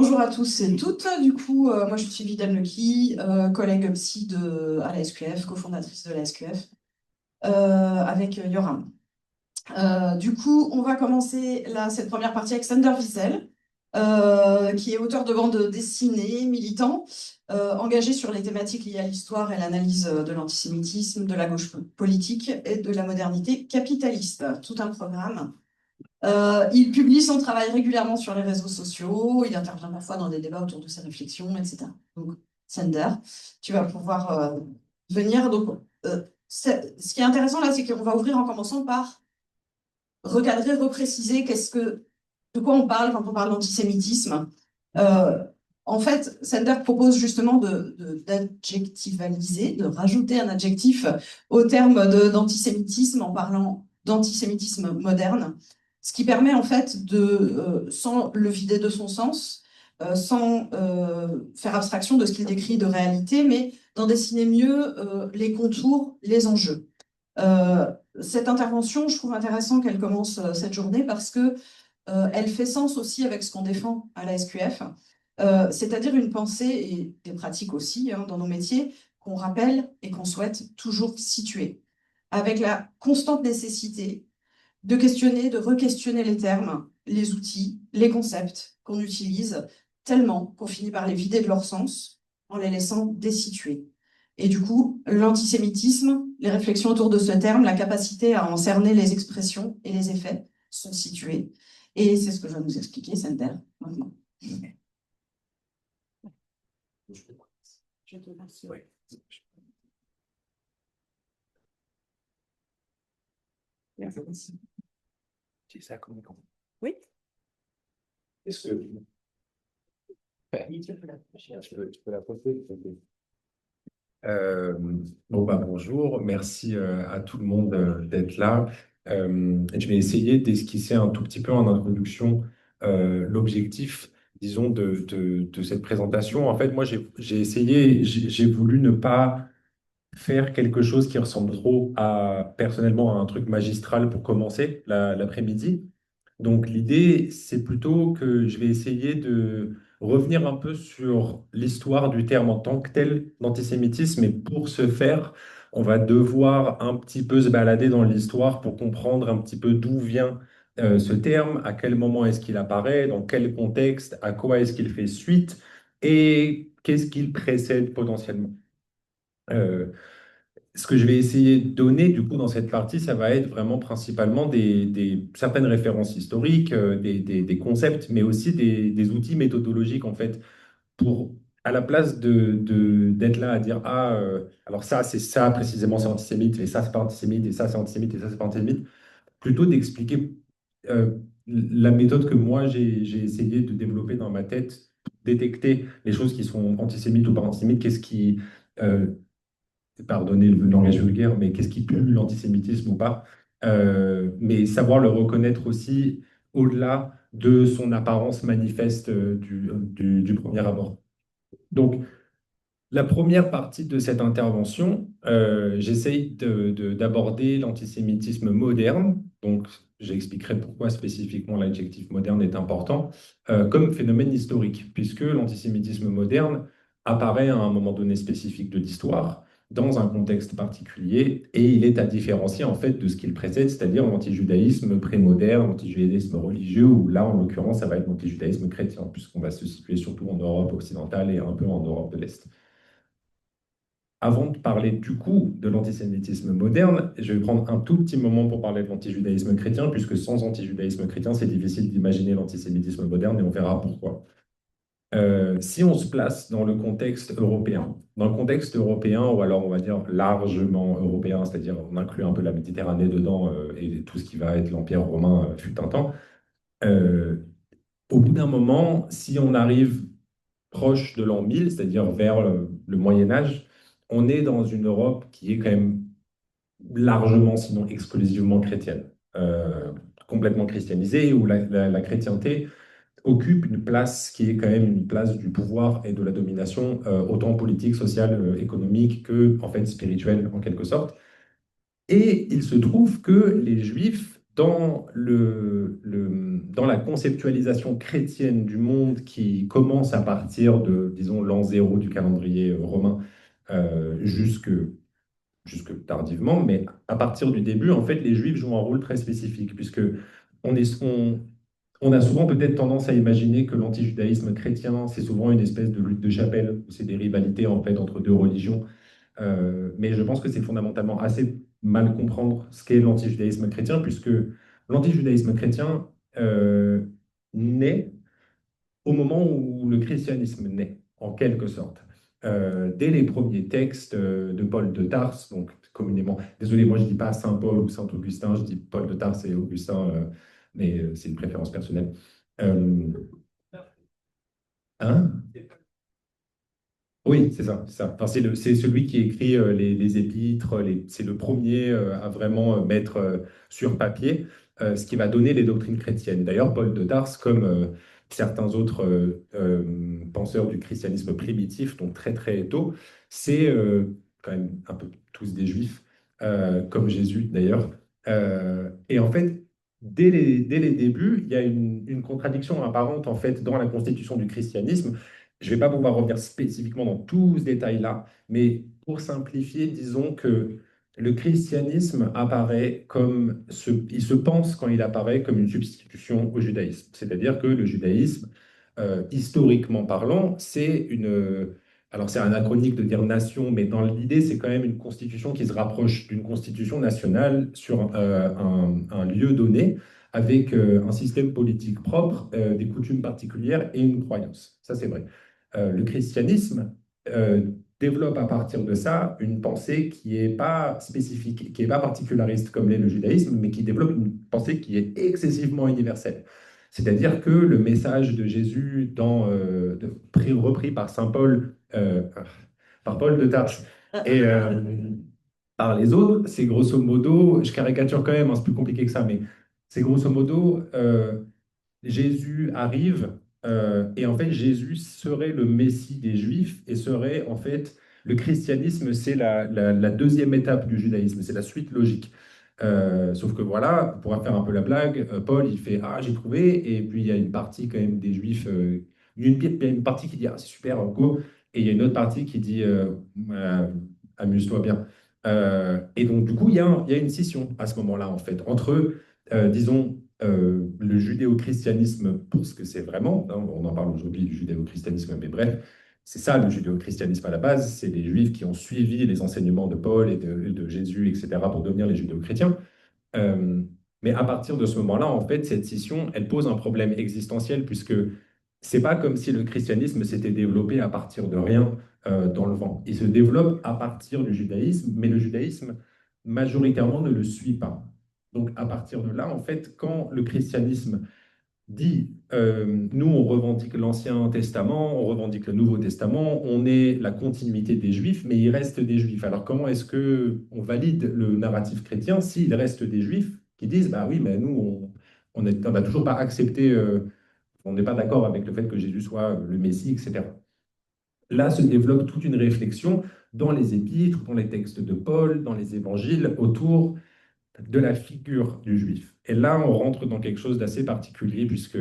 Bonjour à tous et toutes. Du coup, moi je suis Vidal Lecky, collègue psy à la SQF, cofondatrice de la SQF, avec Yoram. Du coup, on va commencer cette première partie avec Sander Wiesel, qui est auteur de bandes dessinées, militant, engagé sur les thématiques liées à l'histoire et l'analyse de l'antisémitisme, de la gauche politique et de la modernité capitaliste. Tout un programme. Il publie son travail régulièrement sur les réseaux sociaux, il intervient parfois dans des débats autour de ses réflexions, etc. Donc, Sander, tu vas pouvoir venir. Donc, ce qui est intéressant là, c'est qu'on va ouvrir en commençant par recadrer, repréciser de quoi on parle quand on parle d'antisémitisme. Euh, En fait, Sander propose justement d'adjectivaliser, de rajouter un adjectif au terme d'antisémitisme en parlant d'antisémitisme moderne, ce qui permet en fait sans le vider de son sens, sans faire abstraction de ce qu'il décrit de réalité, mais d'en dessiner mieux les contours, les enjeux. Euh, cette intervention, je trouve intéressant qu'elle commence cette journée parce que elle fait sens aussi avec ce qu'on défend à la SQF, c'est-à-dire une pensée et des pratiques aussi dans nos métiers qu'on rappelle et qu'on souhaite toujours situer, avec la constante nécessité de questionner, de re-questionner les termes, les outils, les concepts qu'on utilise, tellement qu'on finit par les vider de leur sens en les laissant désitués. Et du coup, l'antisémitisme, les réflexions autour de ce terme, la capacité à en cerner les expressions et les effets sont situés. Et c'est ce que je vais nous expliquer, Sander, maintenant. Je te remercie. Oui. Merci. C'est ça comme con. Oui. Est-ce que je peux la poser? Bonjour, merci à tout le monde d'être là. Je vais essayer d'esquisser un tout petit peu en introduction l'objectif, disons, de cette présentation. En fait, moi, j'ai voulu ne pas faire quelque chose qui ressemble trop personnellement à un truc magistral pour commencer l'après-midi. Donc l'idée, c'est plutôt que je vais essayer de revenir un peu sur l'histoire du terme en tant que tel d'antisémitisme. Et pour ce faire, on va devoir un petit peu se balader dans l'histoire pour comprendre un petit peu d'où vient ce terme, à quel moment est-ce qu'il apparaît, dans quel contexte, à quoi est-ce qu'il fait suite et qu'est-ce qu'il précède potentiellement. Euh, Ce que je vais essayer de donner du coup dans cette partie, ça va être vraiment principalement certaines références historiques, des concepts, mais aussi des outils méthodologiques en fait, pour à la place d'être là à dire ah alors ça c'est ça précisément c'est antisémite, et ça c'est pas antisémite, et ça c'est antisémite, et ça c'est pas antisémite, plutôt d'expliquer euh, la méthode que moi j'ai essayé de développer dans ma tête, pour détecter les choses qui sont antisémites ou pas antisémites, qu'est-ce qui euh, pardonnez le langage vulgaire, mais qu'est-ce qui pue l'antisémitisme ou pas? Mais savoir le reconnaître aussi au-delà de son apparence manifeste du premier abord. Donc, la première partie de cette intervention, j'essaye d'aborder l'antisémitisme moderne. Donc, j'expliquerai pourquoi spécifiquement l'adjectif moderne est important, comme phénomène historique, puisque l'antisémitisme moderne apparaît à un moment donné spécifique de l'histoire, dans un contexte particulier, et il est à différencier en fait de ce qu'il précède, c'est-à-dire l'antijudaïsme prémoderne, l'antijudaïsme religieux, où là, en l'occurrence, ça va être l'antijudaïsme chrétien, puisqu'on va se situer surtout en Europe occidentale et un peu en Europe de l'Est. Avant de parler du coup de l'antisémitisme moderne, je vais prendre un tout petit moment pour parler de l'antijudaïsme chrétien, puisque sans antijudaïsme chrétien, c'est difficile d'imaginer l'antisémitisme moderne et on verra pourquoi. Si on se place dans le contexte européen, ou alors on va dire largement européen, c'est-à-dire on inclut un peu la Méditerranée dedans et tout ce qui va être l'Empire romain fut un temps, euh, au bout d'un moment, si on arrive proche de l'an 1000, c'est-à-dire vers le Moyen Âge, on est dans une Europe qui est quand même largement, sinon exclusivement chrétienne, complètement christianisée, où la chrétienté occupe une place qui est quand même une place du pouvoir et de la domination, autant politique, sociale, économique que en fait spirituelle en quelque sorte. Et il se trouve que les Juifs, dans la conceptualisation chrétienne du monde qui commence à partir de, disons, l'an zéro du calendrier romain jusque tardivement, mais à partir du début, en fait, les Juifs jouent un rôle très spécifique, puisque on est, on, on a souvent peut-être tendance à imaginer que l'antijudaïsme chrétien, c'est souvent une espèce de lutte de chapelle, où c'est des rivalités en fait entre deux religions. Mais je pense que c'est fondamentalement assez mal comprendre ce qu'est l'antijudaïsme chrétien, puisque l'antijudaïsme chrétien naît au moment où le christianisme naît, en quelque sorte. Dès les premiers textes de Paul de Tarse, donc communément, désolé, moi je ne dis pas Saint Paul ou Saint Augustin, je dis Paul de Tarse et Augustin, mais c'est une préférence personnelle. Euh, hein? Oui, c'est ça, c'est ça. Enfin, c'est celui qui écrit les épîtres, c'est le premier à vraiment mettre sur papier ce qui va donner les doctrines chrétiennes. D'ailleurs, Paul de Tarse, comme certains autres penseurs du christianisme primitif, donc très très tôt, c'est quand même un peu tous des juifs, comme Jésus d'ailleurs. Et en fait, dès les débuts, il y a une contradiction apparente en fait dans la constitution du christianisme. Je ne vais pas pouvoir revenir spécifiquement dans tout ce détail-là, mais pour simplifier, disons que le christianisme apparaît il se pense quand il apparaît comme une substitution au judaïsme. C'est-à-dire que le judaïsme, historiquement parlant, alors c'est anachronique de dire nation, mais dans l'idée, c'est quand même une constitution qui se rapproche d'une constitution nationale sur un lieu donné avec un système politique propre, des coutumes particulières et une croyance. Ça, c'est vrai. Le christianisme euh, développe à partir de ça une pensée qui n'est pas spécifique, qui n'est pas particulariste comme l'est le judaïsme, mais qui développe une pensée qui est excessivement universelle. C'est-à-dire que le message de Jésus, repris par Saint Paul, par Paul de Tarse, et par les autres, c'est grosso modo, je caricature quand même, hein, c'est plus compliqué que ça, mais c'est grosso modo, Jésus arrive et en fait Jésus serait le Messie des Juifs et serait en fait le christianisme, c'est la deuxième étape du judaïsme, c'est la suite logique. Sauf que voilà, on pourra faire un peu la blague, Paul il fait ah j'ai trouvé et puis il y a une partie quand même des Juifs, il y a une partie qui dit ah c'est super go et il y a une autre partie qui dit amuse-toi bien. Et donc du coup il y a une scission à ce moment-là en fait entre disons le judéo-christianisme pour ce que c'est vraiment, hein, on en parle aujourd'hui du judéo-christianisme, mais bref, c'est ça le judéo-christianisme à la base, c'est les juifs qui ont suivi les enseignements de Paul et de Jésus, etc., pour devenir les judéo-chrétiens. Euh, mais à partir de ce moment-là, en fait, cette scission, elle pose un problème existentiel, puisque c'est pas comme si le christianisme s'était développé à partir de rien dans le vent. Il se développe à partir du judaïsme, mais le judaïsme, majoritairement, ne le suit pas. Donc, à partir de là, en fait, quand le christianisme dit, nous, on revendique l'Ancien Testament, on revendique le Nouveau Testament, on est la continuité des Juifs, mais il reste des Juifs. Alors, comment est-ce que on valide le narratif chrétien s'il reste des Juifs qui disent, bah oui, mais nous, on n'a toujours pas accepté, on n'est pas d'accord avec le fait que Jésus soit le Messie, etc. Là se développe toute une réflexion dans les épîtres, dans les textes de Paul, dans les évangiles, autour de la figure du juif. Et là, on rentre dans quelque chose d'assez particulier, puisque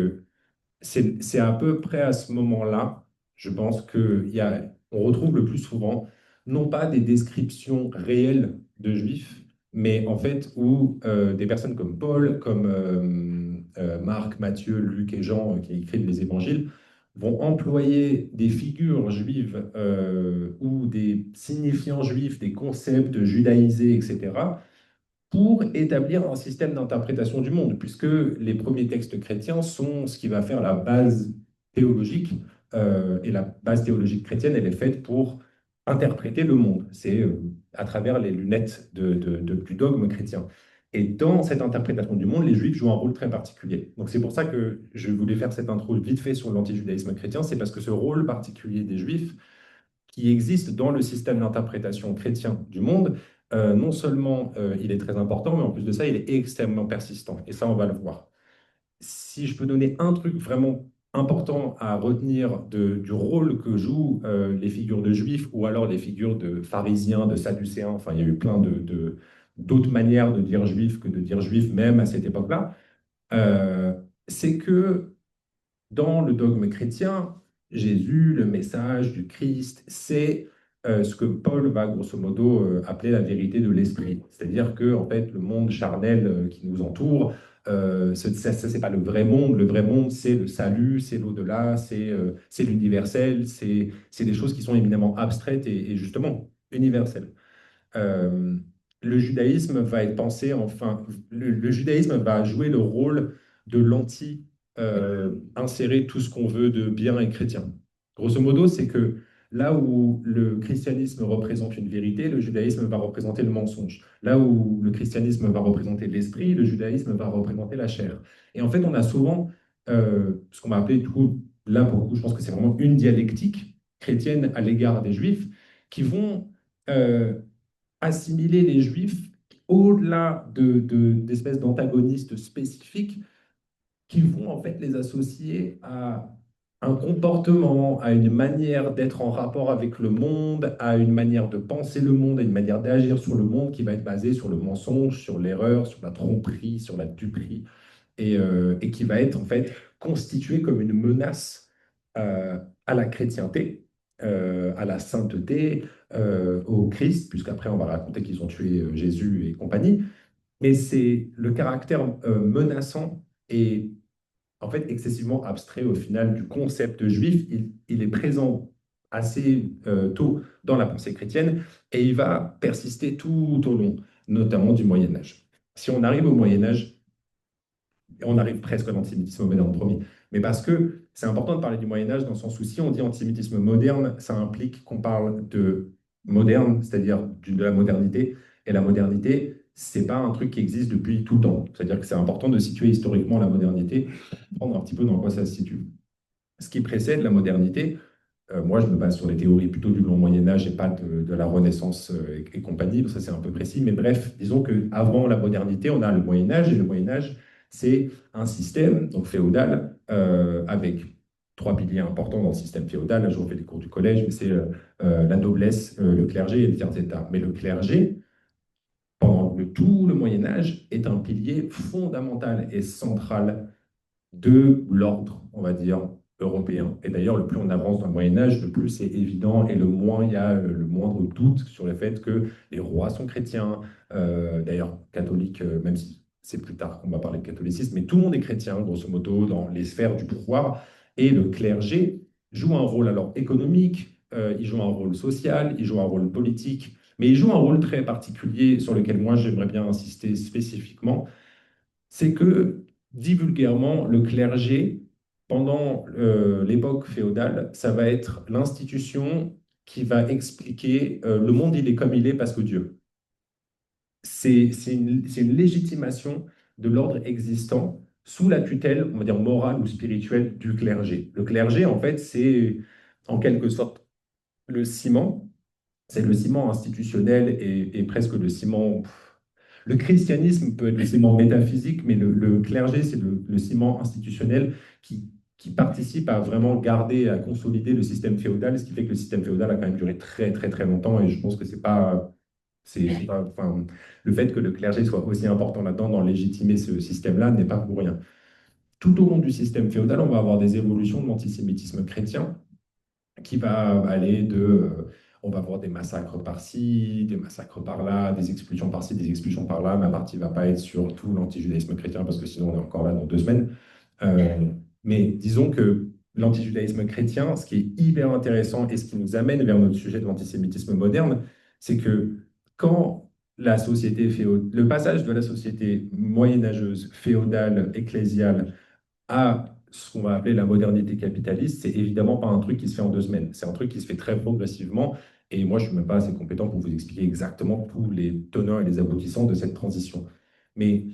c'est à peu près à ce moment-là, je pense on retrouve le plus souvent, non pas des descriptions réelles de juifs, mais en fait où des personnes comme Paul, comme Marc, Matthieu, Luc et Jean, qui écrivent les évangiles, vont employer des figures juives ou des signifiants juifs, des concepts judaïsés, etc., pour établir un système d'interprétation du monde, puisque les premiers textes chrétiens sont ce qui va faire la base théologique, et la base théologique chrétienne, elle est faite pour interpréter le monde. C'est à travers les lunettes du dogme chrétien. Et dans cette interprétation du monde, les Juifs jouent un rôle très particulier. Donc c'est pour ça que je voulais faire cette intro vite fait sur l'antijudaïsme chrétien, c'est parce que ce rôle particulier des Juifs, qui existe dans le système d'interprétation chrétien du monde, non seulement il est très important, mais en plus de ça, il est extrêmement persistant. Et ça, on va le voir. Si je peux donner un truc vraiment important à retenir du rôle que jouent les figures de juifs ou alors les figures de pharisiens, de sadducéens, enfin, il y a eu plein d'autres manières de dire juif que de dire juif même à cette époque-là, euh, c'est que dans le dogme chrétien, Jésus, le message du Christ, c'est ce que Paul va grosso modo appeler la vérité de l'esprit. C'est-à-dire que en fait, le monde charnel qui nous entoure, c'est pas le vrai monde. Le vrai monde, c'est le salut, c'est l'au-delà, c'est l'universel, c'est des choses qui sont éminemment abstraites et justement universelles. Euh, le judaïsme va être pensé, enfin, le judaïsme va jouer le rôle de l'anti, insérer tout ce qu'on veut de bien et chrétien. Grosso modo, c'est que là où le christianisme représente une vérité, le judaïsme va représenter le mensonge. Là où le christianisme va représenter l'esprit, le judaïsme va représenter la chair. Et en fait, on a souvent ce qu'on va appeler, du coup, là pour le coup, je pense que c'est vraiment une dialectique chrétienne à l'égard des juifs qui vont assimiler les Juifs au-delà d'espèces d'antagonistes spécifiques qui vont en fait les associer à un comportement, à une manière d'être en rapport avec le monde, à une manière de penser le monde, à une manière d'agir sur le monde qui va être basée sur le mensonge, sur l'erreur, sur la tromperie, sur la duperie, et qui va être en fait constituée comme une menace à la chrétienté, à la sainteté, au Christ, puisqu'après on va raconter qu'ils ont tué Jésus et compagnie. Mais c'est le caractère menaçant et en fait excessivement abstrait au final du concept juif. Il est présent assez tôt dans la pensée chrétienne et il va persister tout au long, notamment du Moyen Âge. Si on arrive au Moyen Âge, on arrive presque à l'antisémitisme moderne, promis. Mais parce que c'est important de parler du Moyen Âge dans le sens où si on dit antisémitisme moderne, ça implique qu'on parle de moderne, c'est-à-dire de la modernité. Et la modernité, c'est pas un truc qui existe depuis tout le temps. C'est-à-dire que c'est important de situer historiquement la modernité, prendre un petit peu dans quoi ça se situe. Ce qui précède la modernité, moi, je me base sur les théories plutôt du long Moyen Âge et pas de la Renaissance et compagnie. Ça, c'est un peu précis. Mais bref, disons qu'avant la modernité, on a le Moyen Âge. Et le Moyen Âge, c'est un système donc féodal avec trois piliers importants dans le système féodal. Là, je refais des cours du collège, mais c'est la noblesse, le clergé et les tiers états. Mais le clergé, pendant tout le Moyen Âge, est un pilier fondamental et central de l'ordre, on va dire, européen. Et d'ailleurs, le plus on avance dans le Moyen Âge, le plus c'est évident et le moins il y a le moindre doute sur le fait que les rois sont chrétiens, d'ailleurs catholiques, même si c'est plus tard qu'on va parler de catholicisme, mais tout le monde est chrétien, grosso modo, dans les sphères du pouvoir. Et le clergé joue un rôle alors économique, il joue un rôle social, il joue un rôle politique, mais il joue un rôle très particulier sur lequel moi j'aimerais bien insister spécifiquement, c'est que, dit vulgairement, le clergé, pendant l'époque féodale, ça va être l'institution qui va expliquer le monde, il est comme il est parce que Dieu. C'est une légitimation de l'ordre existant sous la tutelle, on va dire, morale ou spirituelle du clergé. Le clergé, en fait, c'est en quelque sorte le ciment, c'est le ciment institutionnel et presque le ciment. Le christianisme peut être le ciment métaphysique, mais le clergé, c'est le ciment institutionnel qui participe à vraiment garder, à consolider le système féodal, ce qui fait que le système féodal a quand même duré très, très, très longtemps. Et je pense que enfin, le fait que le clergé soit aussi important là-dedans, dans légitimer ce système-là, n'est pas pour rien. Tout au long du système féodal, on va avoir des évolutions de l'antisémitisme chrétien qui va aller on va voir des massacres par-ci, des massacres par-là, des expulsions par-ci, des expulsions par-là. Ma partie ne va pas être sur tout l'antijudaïsme chrétien parce que sinon on est encore là dans 2 semaines. Mais disons que l'antijudaïsme chrétien, ce qui est hyper intéressant et ce qui nous amène vers notre sujet de l'antisémitisme moderne, c'est que quand le passage de la société moyenâgeuse, féodale, ecclésiale, à ce qu'on va appeler la modernité capitaliste, c'est évidemment pas un truc qui se fait en 2 semaines. C'est un truc qui se fait très progressivement. Et moi, je ne suis même pas assez compétent pour vous expliquer exactement tous les tenants et les aboutissants de cette transition. Mais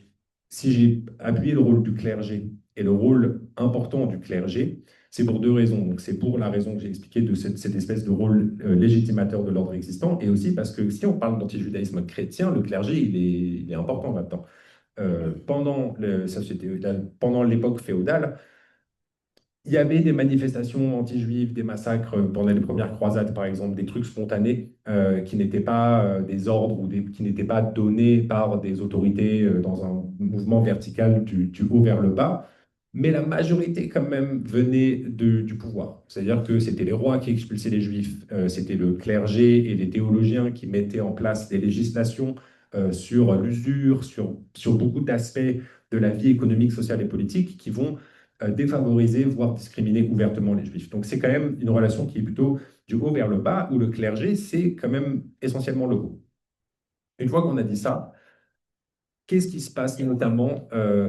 si j'ai appuyé le rôle du clergé et le rôle important du clergé, c'est pour 2 raisons. Donc, c'est pour la raison que j'ai expliquée de cette espèce de rôle légitimateur de l'ordre existant, et aussi parce que si on parle d'antijudaïsme chrétien, le clergé, il est important là-dedans. Pendant l'époque féodale, il y avait des manifestations anti-juives, des massacres pendant les premières croisades, par exemple, des trucs spontanés qui n'étaient pas des ordres ou qui n'étaient pas donnés par des autorités dans un mouvement vertical du haut vers le bas. Mais la majorité, quand même, venait du pouvoir. C'est-à-dire que c'était les rois qui expulsaient les juifs, c'était le clergé et les théologiens qui mettaient en place des législations sur l'usure, sur beaucoup d'aspects de la vie économique, sociale et politique qui vont défavoriser, voire discriminer ouvertement les juifs. Donc c'est quand même une relation qui est plutôt du haut vers le bas, où le clergé, c'est quand même essentiellement le haut. Une fois qu'on a dit ça, qu'est-ce qui se passe notamment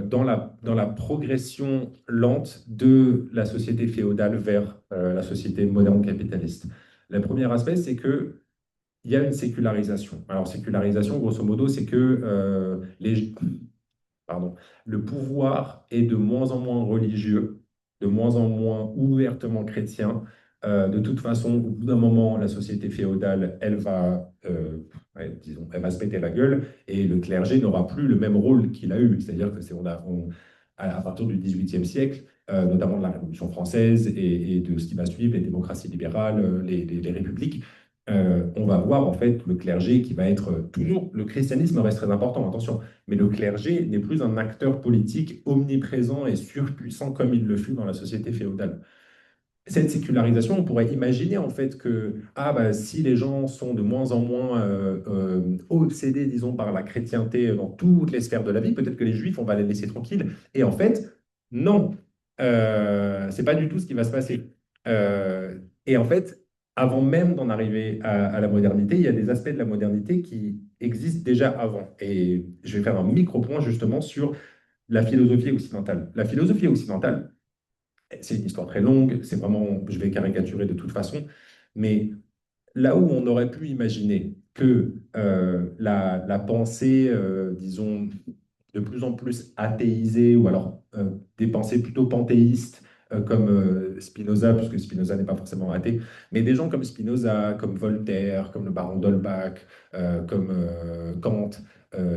dans la progression lente de la société féodale vers la société moderne capitaliste? Le premier aspect, c'est que il y a une sécularisation. Alors, sécularisation, grosso modo, c'est que pardon, le pouvoir est de moins en moins religieux, de moins en moins ouvertement chrétien. De toute façon, au bout d'un moment, la société féodale, elle va, ouais, disons, elle va se péter la gueule et le clergé n'aura plus le même rôle qu'il a eu. C'est-à-dire que à partir du XVIIIe siècle, notamment de la Révolution française et de ce qui va suivre, les démocraties libérales, les républiques, on va voir en fait le clergé qui va être toujours, le christianisme reste très important, attention, mais le clergé n'est plus un acteur politique omniprésent et surpuissant comme il le fut dans la société féodale. Cette sécularisation, on pourrait imaginer en fait que bah, si les gens sont de moins en moins obsédés, disons, par la chrétienté dans toutes les sphères de la vie, peut-être que les juifs, on va les laisser tranquilles. Et en fait, non, c'est pas du tout ce qui va se passer. Et en fait, avant même d'en arriver à la modernité, il y a des aspects de la modernité qui existent déjà avant. Et je vais faire un micro-point justement sur la philosophie occidentale. La philosophie occidentale, c'est une histoire très longue, c'est vraiment, je vais caricaturer de toute façon, mais là où on aurait pu imaginer que la pensée, disons, de plus en plus athéisée, ou alors des pensées plutôt panthéistes, comme Spinoza, puisque Spinoza n'est pas forcément athée, mais des gens comme Spinoza, comme Voltaire, comme le baron d'Holbach, comme Kant,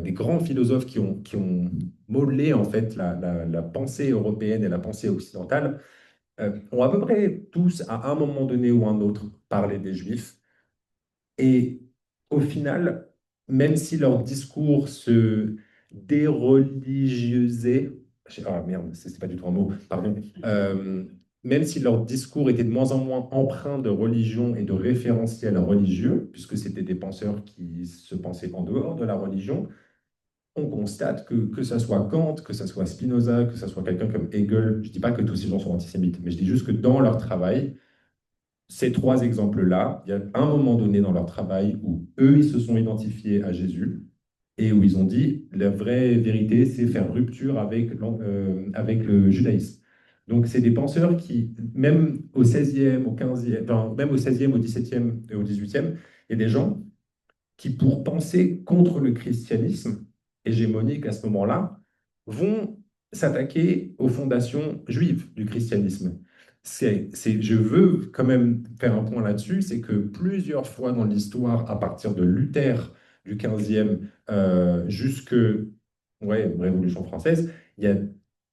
des grands philosophes qui ont modelé en fait la pensée européenne et la pensée occidentale, ont à peu près tous, à un moment donné ou un autre, parlé des Juifs. Et au final, même si leur discours se déreligieusaient, ah merde, c'est pas du tout un mot, pardon, même si leur discours était de moins en moins empreint de religion et de référentiels religieux, puisque c'était des penseurs qui se pensaient en dehors de la religion, on constate que ça soit Kant, que ça soit Spinoza, que ça soit quelqu'un comme Hegel, je ne dis pas que tous ces gens sont antisémites, mais je dis juste que dans leur travail, ces trois exemples-là, il y a un moment donné dans leur travail où eux, ils se sont identifiés à Jésus et où ils ont dit, la vraie vérité, c'est faire rupture avec le judaïsme. Donc, c'est des penseurs qui, même au 16e, au 15e, enfin, même au 16e, au 17e et au 18e, il y a des gens qui, pour penser contre le christianisme hégémonique à ce moment-là, vont s'attaquer aux fondations juives du christianisme. Je veux quand même faire un point là-dessus, c'est que plusieurs fois dans l'histoire, à partir de Luther du 15e jusque ouais, Révolution française, il y a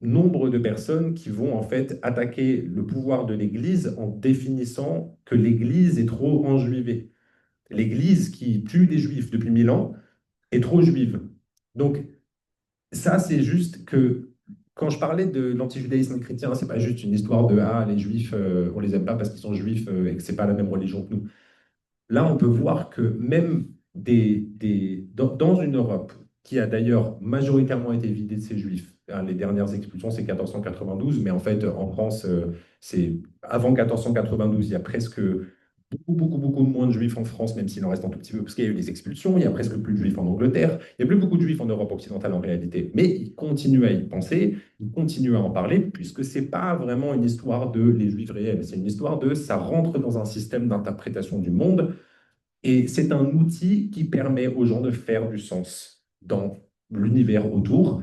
nombre de personnes qui vont en fait attaquer le pouvoir de l'Église en définissant que l'Église est trop enjuivée. L'Église qui tue des Juifs depuis 1000 ans est trop juive. Donc, ça, c'est juste que quand je parlais de l'antijudaïsme chrétien, c'est pas juste une histoire de ah, les Juifs, on les aime pas parce qu'ils sont juifs et que c'est pas la même religion que nous. Là, on peut voir que même dans une Europe qui a d'ailleurs majoritairement été vidée de ses juifs, hein, les dernières expulsions, c'est 1492, mais en fait, en France, c'est avant 1492, il y a presque beaucoup moins de juifs en France, même s'il en reste un tout petit peu, parce qu'il y a eu des expulsions, il y a presque plus de juifs en Angleterre, il n'y a plus beaucoup de juifs en Europe occidentale en réalité, mais ils continuent à y penser, ils continuent à en parler, puisque ce n'est pas vraiment une histoire de les juifs réels, c'est une histoire de ça rentre dans un système d'interprétation du monde, et c'est un outil qui permet aux gens de faire du sens dans l'univers autour.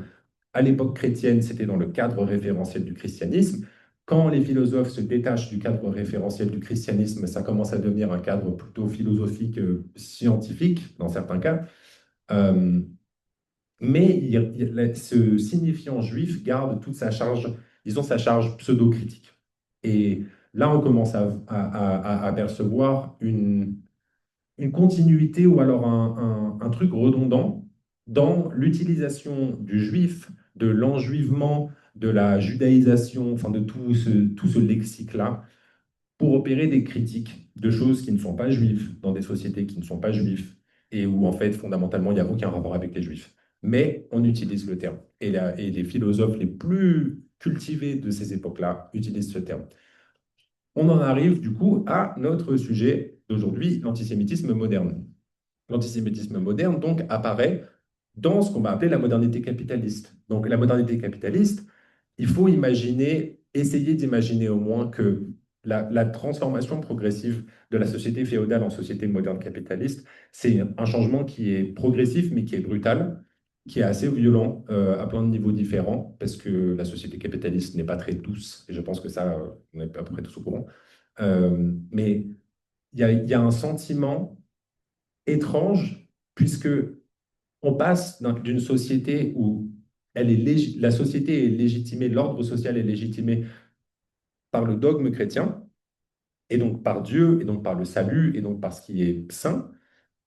À l'époque chrétienne, c'était dans le cadre référentiel du christianisme. Quand les philosophes se détachent du cadre référentiel du christianisme, ça commence à devenir un cadre plutôt philosophique, scientifique, dans certains cas. Euh, mais ce signifiant juif garde toute sa charge, disons sa charge pseudo-critique. Et là, on commence à percevoir une continuité ou alors un truc redondant dans l'utilisation du juif, de l'enjuivement, de la judaïsation, enfin de tout ce lexique-là, pour opérer des critiques de choses qui ne sont pas juives, dans des sociétés qui ne sont pas juives, et où en fait, fondamentalement, il n'y a aucun rapport avec les juifs. Mais on utilise le terme. Et les philosophes les plus cultivés de ces époques-là utilisent ce terme. On en arrive du coup à notre sujet d'aujourd'hui, l'antisémitisme moderne. L'antisémitisme moderne, donc, apparaît dans ce qu'on va appeler la modernité capitaliste. Donc, la modernité capitaliste, il faut imaginer, essayer d'imaginer au moins que la transformation progressive de la société féodale en société moderne capitaliste, c'est un changement qui est progressif, mais qui est brutal, qui est assez violent à plein de niveaux différents, parce que la société capitaliste n'est pas très douce, et je pense que ça, on est à peu près tous au courant. Mais il y a un sentiment étrange, puisque on passe d'une société où la société est légitimée, l'ordre social est légitimé par le dogme chrétien, et donc par Dieu, et donc par le salut, et donc par ce qui est saint,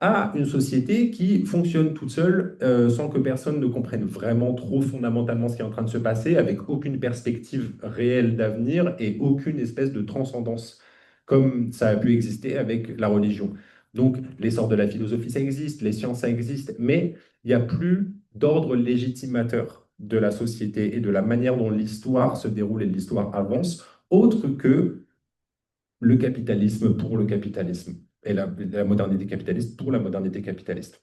à une société qui fonctionne toute seule sans que personne ne comprenne vraiment trop fondamentalement ce qui est en train de se passer, avec aucune perspective réelle d'avenir et aucune espèce de transcendance, comme ça a pu exister avec la religion. Donc, l'essor de la philosophie, ça existe, les sciences, ça existe, mais il n'y a plus d'ordre légitimateur de la société et de la manière dont l'histoire se déroule et l'histoire avance, autre que le capitalisme pour le capitalisme et la modernité capitaliste pour la modernité capitaliste.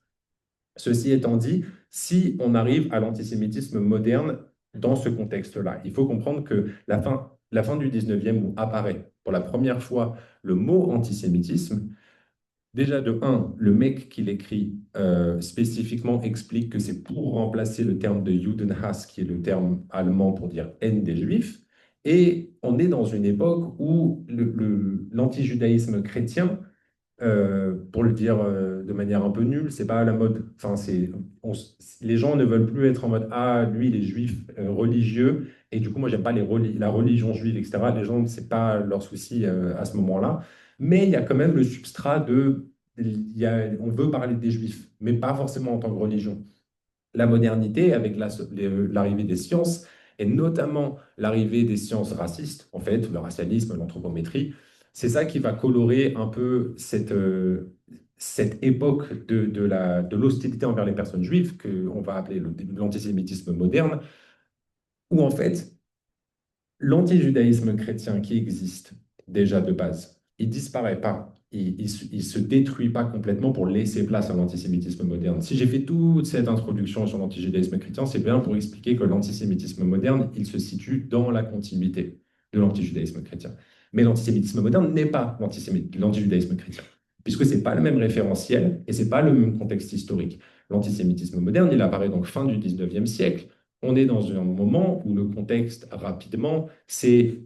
Ceci étant dit, si on arrive à l'antisémitisme moderne dans ce contexte-là, il faut comprendre que la fin du 19e, où apparaît pour la première fois le mot antisémitisme, déjà de un, le mec qui l'écrit spécifiquement explique que c'est pour remplacer le terme de Judenhass, qui est le terme allemand pour dire haine des juifs. Et on est dans une époque où l'antijudaïsme chrétien, pour le dire de manière un peu nulle, c'est pas à la mode. Enfin, les gens ne veulent plus être en mode ah, lui, il est juif religieux, et du coup, moi, j'aime pas la religion juive, etc. Les gens, c'est pas leur souci à ce moment-là. Mais il y a quand même le substrat on veut parler des juifs, mais pas forcément en tant que religion. La modernité, avec l'arrivée des sciences, et notamment l'arrivée des sciences racistes, en fait, le racialisme, l'anthropométrie, c'est ça qui va colorer un peu cette époque de l'hostilité envers les personnes juives, qu'on va appeler l'antisémitisme moderne, où en fait, l'antijudaïsme chrétien qui existe déjà de base, il disparaît pas, il se détruit pas complètement pour laisser place à l'antisémitisme moderne. Si j'ai fait toute cette introduction sur l'antijudaïsme chrétien, c'est bien pour expliquer que l'antisémitisme moderne, il se situe dans la continuité de l'antijudaïsme chrétien. Mais l'antisémitisme moderne n'est pas l'antijudaïsme chrétien, puisque c'est pas le même référentiel et c'est pas le même contexte historique. L'antisémitisme moderne, il apparaît donc fin du 19e siècle. On est dans un moment où le contexte, rapidement, il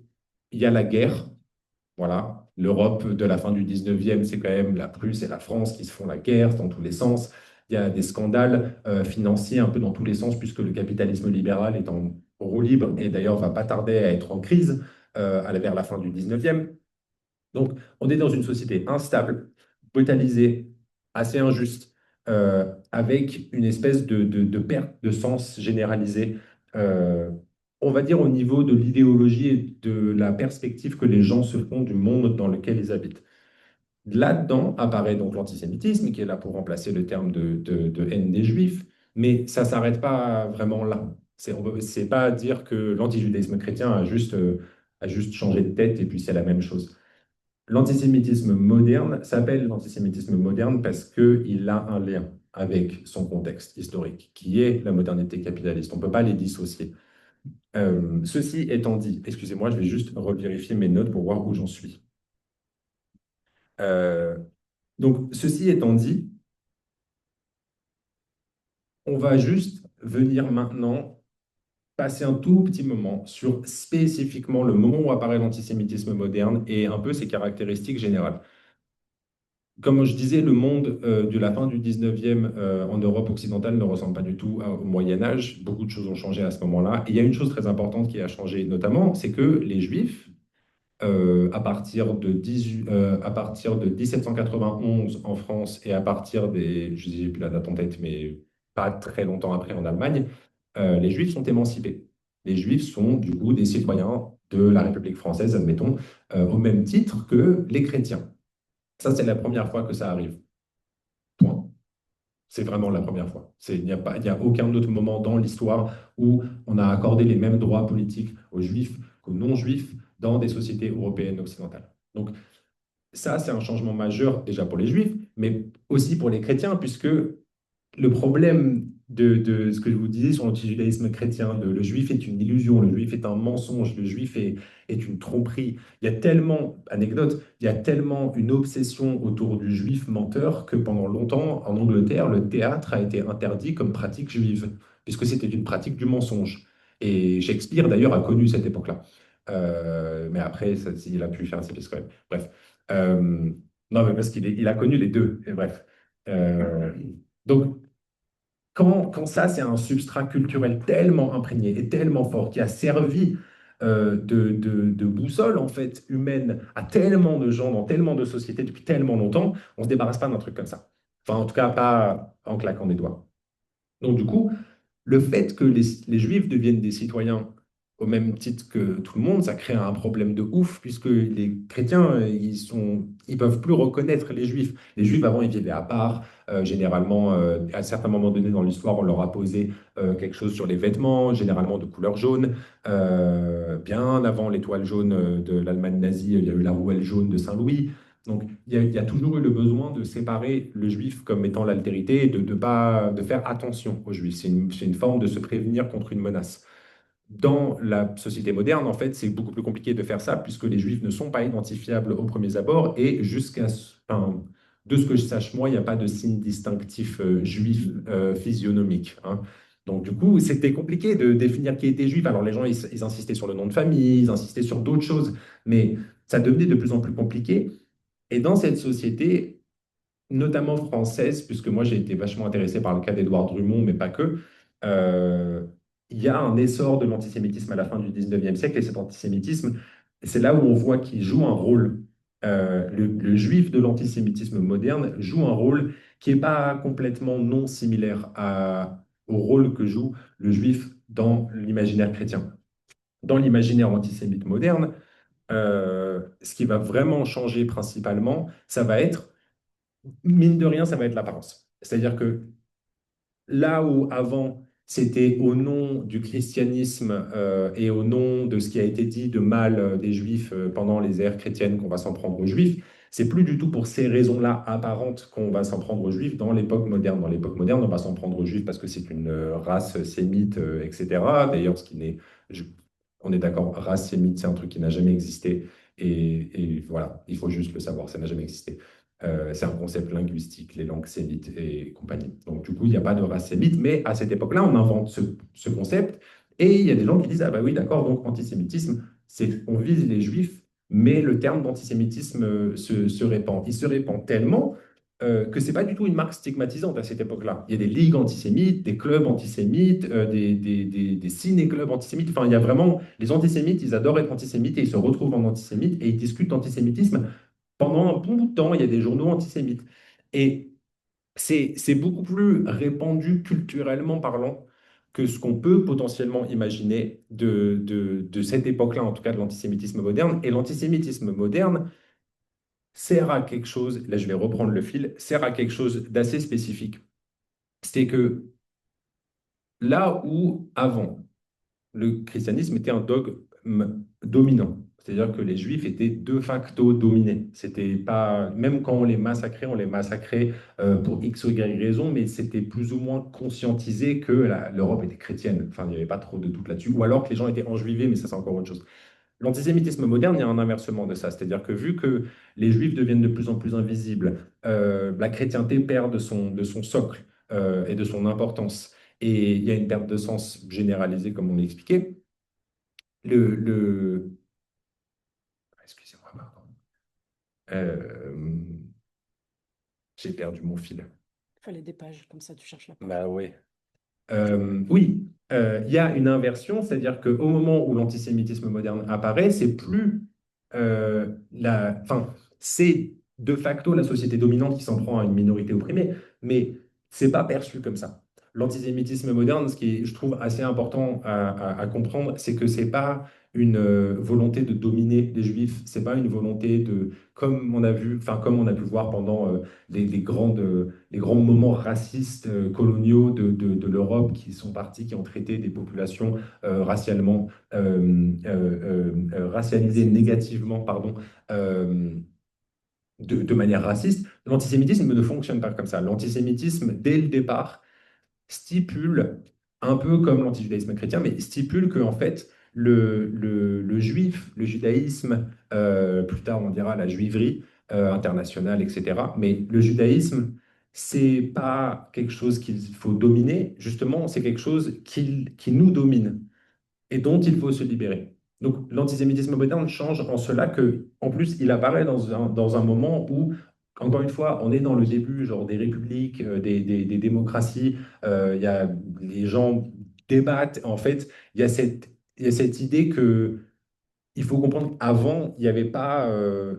y a la guerre. Voilà. L'Europe de la fin du 19e, c'est quand même la Prusse et la France qui se font la guerre dans tous les sens. Il y a des scandales financiers un peu dans tous les sens, puisque le capitalisme libéral est en roue libre et d'ailleurs va pas tarder à être en crise vers la fin du 19e. Donc, on est dans une société instable, brutalisée, assez injuste, avec une espèce de perte de sens généralisée, on va dire au niveau de l'idéologie et de la perspective que les gens se font du monde dans lequel ils habitent. Là-dedans apparaît donc l'antisémitisme, qui est là pour remplacer le terme de haine des juifs, mais ça ne s'arrête pas vraiment là. C'est pas dire que l'antijudaïsme chrétien a juste changé de tête et puis c'est la même chose. L'antisémitisme moderne s'appelle l'antisémitisme moderne parce qu'il a un lien avec son contexte historique, qui est la modernité capitaliste. On ne peut pas les dissocier. Ceci étant dit, excusez-moi, je vais juste revérifier mes notes pour voir où j'en suis. Euh, donc, ceci étant dit, on va juste venir maintenant passer un tout petit moment sur spécifiquement le moment où apparaît l'antisémitisme moderne et un peu ses caractéristiques générales. Comme je disais, le monde de la fin du 19e en Europe occidentale ne ressemble pas du tout au Moyen Âge. Beaucoup de choses ont changé à ce moment-là. Et il y a une chose très importante qui a changé notamment, c'est que les Juifs à partir de 1791 en France et à partir des, je n'ai plus la date en tête, mais pas très longtemps après en Allemagne, les Juifs sont émancipés. Les Juifs sont du coup des citoyens de la République française, admettons, au même titre que les chrétiens. Ça, c'est la première fois que ça arrive. Point. C'est vraiment la première fois. Il n'y a aucun autre moment dans l'histoire où on a accordé les mêmes droits politiques aux juifs qu'aux non-juifs dans des sociétés européennes occidentales. Donc ça, c'est un changement majeur déjà pour les juifs, mais aussi pour les chrétiens, puisque le problème de ce que je vous disais sur l'antijudaïsme chrétien, le juif est une illusion, le juif est un mensonge, le juif est une tromperie. Il y a tellement, anecdote, il y a tellement une obsession autour du juif menteur que pendant longtemps, en Angleterre, le théâtre a été interdit comme pratique juive, puisque c'était une pratique du mensonge. Et Shakespeare, d'ailleurs, a connu cette époque-là. Mais après, il a pu faire ses pièces quand même. Bref. Non, mais parce il a connu les deux. Et bref. Euh, donc, quand ça, c'est un substrat culturel tellement imprégné et tellement fort qui a servi de boussole en fait humaine à tellement de gens dans tellement de sociétés depuis tellement longtemps, on ne se débarrasse pas d'un truc comme ça. Enfin, en tout cas, pas en claquant des doigts. Donc, du coup, le fait que les Juifs deviennent des citoyens au même titre que tout le monde, ça crée un problème de ouf, puisque les chrétiens, ils peuvent plus reconnaître les Juifs. Les Juifs, avant, ils vivaient à part. Généralement, à certains moments donnés dans l'histoire, on leur a posé quelque chose sur les vêtements, généralement de couleur jaune. Bien avant l'étoile jaune de l'Allemagne nazie, il y a eu la rouelle jaune de Saint-Louis. Donc, il y a toujours eu le besoin de séparer le juif comme étant l'altérité et de faire attention aux juifs. C'est une forme de se prévenir contre une menace. Dans la société moderne, en fait, c'est beaucoup plus compliqué de faire ça puisque les juifs ne sont pas identifiables aux premiers abords et enfin, de ce que je sache, moi, il n'y a pas de signe distinctif juif physionomique, hein. Donc, du coup, c'était compliqué de définir qui était juif. Alors, les gens, ils insistaient sur le nom de famille, ils insistaient sur d'autres choses, mais ça devenait de plus en plus compliqué. Et dans cette société, notamment française, puisque moi j'ai été vachement intéressé par le cas d'Édouard Drummond, mais pas que, euh, il y a un essor de l'antisémitisme à la fin du 19e siècle, et cet antisémitisme, c'est là où on voit qu'il joue un rôle. Le juif de l'antisémitisme moderne joue un rôle qui n'est pas complètement non similaire au rôle que joue le juif dans l'imaginaire chrétien. Dans l'imaginaire antisémite moderne, ce qui va vraiment changer principalement, ça va être, mine de rien, ça va être l'apparence. C'est-à-dire que là où avant, c'était au nom du christianisme et au nom de ce qui a été dit de mal des juifs pendant les ères chrétiennes qu'on va s'en prendre aux juifs, c'est plus du tout pour ces raisons-là apparentes qu'on va s'en prendre aux juifs dans l'époque moderne. Dans l'époque moderne, on va s'en prendre aux juifs parce que c'est une race sémite, etc. D'ailleurs, je- on est d'accord, race sémite, c'est un truc qui n'a jamais existé. Et voilà, il faut juste le savoir, ça n'a jamais existé. C'est un concept linguistique, les langues sémites et compagnie. Donc, du coup, il n'y a pas de race sémite, mais à cette époque-là, on invente ce concept et il y a des gens qui disent, ah bah oui, d'accord, donc antisémitisme, c'est on vise les juifs, mais le terme d'antisémitisme se répand. Il se répand tellement que c'est pas du tout une marque stigmatisante à cette époque-là. Il y a des ligues antisémites, des clubs antisémites, des ciné-clubs antisémites. Enfin, il y a vraiment les antisémites, ils adorent être antisémites et ils se retrouvent en antisémites et ils discutent d'antisémitisme pendant un bon bout de temps. Il y a des journaux antisémites. Et c'est beaucoup plus répandu culturellement parlant que ce qu'on peut potentiellement imaginer de cette époque-là, en tout cas de l'antisémitisme moderne. Et l'antisémitisme moderne sert à quelque chose, là je vais reprendre le fil, sert à quelque chose d'assez spécifique. C'est que là où avant, le christianisme était un dogme dominant. C'est-à-dire que les Juifs étaient de facto dominés. C'était pas, même quand on les massacrait pour X ou Y raison, mais c'était plus ou moins conscientisé que l'Europe était chrétienne. Enfin, il n'y avait pas trop de doute là-dessus. Ou alors que les gens étaient enjuivés, mais ça, c'est encore autre chose. L'antisémitisme moderne, il y a un inversement de ça. C'est-à-dire que vu que les Juifs deviennent de plus en plus invisibles, la chrétienté perd de son socle et de son importance, et il y a une perte de sens généralisée, comme on l'a expliqué, le, le... Excusez-moi, pardon. Euh, J'ai perdu mon fil. Il fallait des pages, comme ça tu cherches la page. Bah oui. Oui, il y a une inversion, c'est-à-dire qu'au moment où l'antisémitisme moderne apparaît, c'est plus enfin, c'est de facto la société dominante qui s'en prend à une minorité opprimée, mais c'est pas perçu comme ça. L'antisémitisme moderne, ce qui est, je trouve, assez important à comprendre, c'est que c'est pas une volonté de dominer les Juifs, c'est pas une volonté de, comme on a vu, enfin comme on a pu voir pendant les grands moments racistes coloniaux l'Europe qui sont partis, qui ont traité des populations racialisées négativement, pardon, euh, de manière raciste. L'antisémitisme ne fonctionne pas comme ça. L'antisémitisme, dès le départ, stipule, un peu comme l'antijudaïsme chrétien, mais stipule que en fait, le juif, le judaïsme, plus tard on dira la juiverie internationale, etc. Mais le judaïsme, c'est pas quelque chose qu'il faut dominer, justement, c'est quelque chose qui nous domine et dont il faut se libérer. Donc l'antisémitisme moderne change en cela que, en plus, il apparaît dans un moment où, encore une fois, on est dans le début genre des républiques, des démocraties, les gens débattent. En fait, il y a cette idée que il faut comprendre qu'avant, il y avait pas,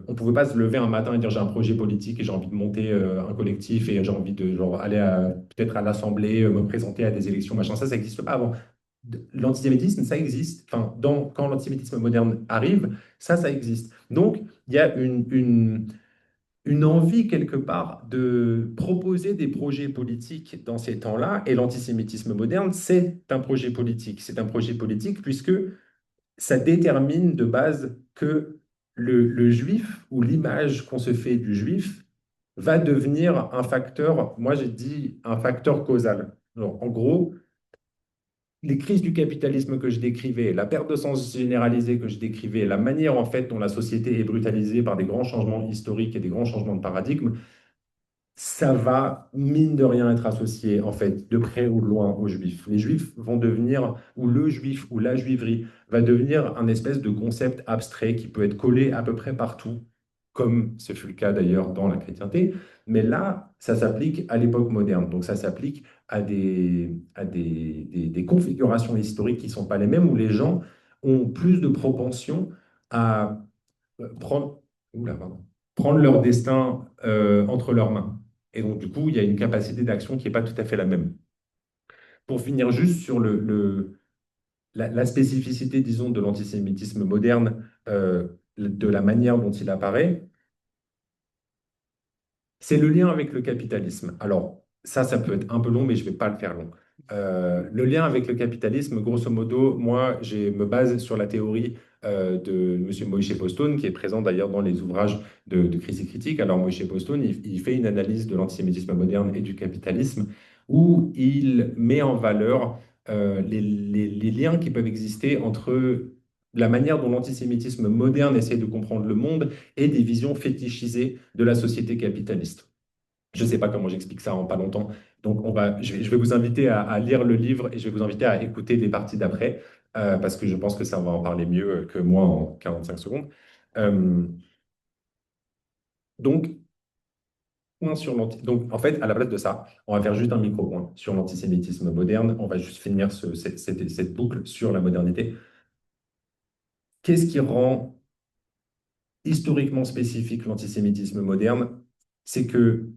on ne pouvait pas se lever un matin et dire j'ai un projet politique et j'ai envie de monter un collectif et j'ai envie de genre, aller peut-être à l'Assemblée, me présenter à des élections, machin. Ça n'existe pas avant. L'antisémitisme, ça existe. Enfin, quand l'antisémitisme moderne arrive, ça existe. Donc, il y a une envie quelque part de proposer des projets politiques dans ces temps-là. Et l'antisémitisme moderne, c'est un projet politique. C'est un projet politique puisque ça détermine de base que le juif ou l'image qu'on se fait du juif va devenir un facteur, moi j'ai dit un facteur causal. Alors, en gros, les crises du capitalisme que je décrivais, la perte de sens généralisée que je décrivais, la manière en fait dont la société est brutalisée par des grands changements historiques et des grands changements de paradigme, ça va, mine de rien, être associé, en fait, de près ou de loin aux Juifs. Les Juifs vont devenir, ou le Juif ou la Juiverie va devenir un espèce de concept abstrait qui peut être collé à peu près partout, comme ce fut le cas d'ailleurs dans la chrétienté. Mais là, ça s'applique à l'époque moderne. Donc ça s'applique à des configurations historiques qui ne sont pas les mêmes, où les gens ont plus de propension à prendre, oula, pardon, prendre leur destin entre leurs mains. Et donc, du coup, il y a une capacité d'action qui n'est pas tout à fait la même. Pour finir juste sur la spécificité, disons, de l'antisémitisme moderne, de la manière dont il apparaît, c'est le lien avec le capitalisme. Alors, ça peut être un peu long, mais je ne vais pas le faire long. Le lien avec le capitalisme, grosso modo, moi, je me base sur la théorie de M. Moïse Postone, qui est présent d'ailleurs dans les ouvrages de Critique critique. Alors, Moïse Postone, il fait une analyse de l'antisémitisme moderne et du capitalisme, où il met en valeur les liens qui peuvent exister entre la manière dont l'antisémitisme moderne essaie de comprendre le monde et des visions fétichisées de la société capitaliste. Je ne sais pas comment j'explique ça en pas longtemps. Donc, je vais vous inviter à lire le livre et je vais vous inviter à écouter des parties d'après, parce que je pense que ça va en parler mieux que moi en 45 secondes. Euh, donc, donc, en fait, à la place de ça, on va faire juste un micro-point sur l'antisémitisme moderne. On va juste finir cette boucle sur la modernité. Qu'est-ce qui rend historiquement spécifique l'antisémitisme moderne? C'est que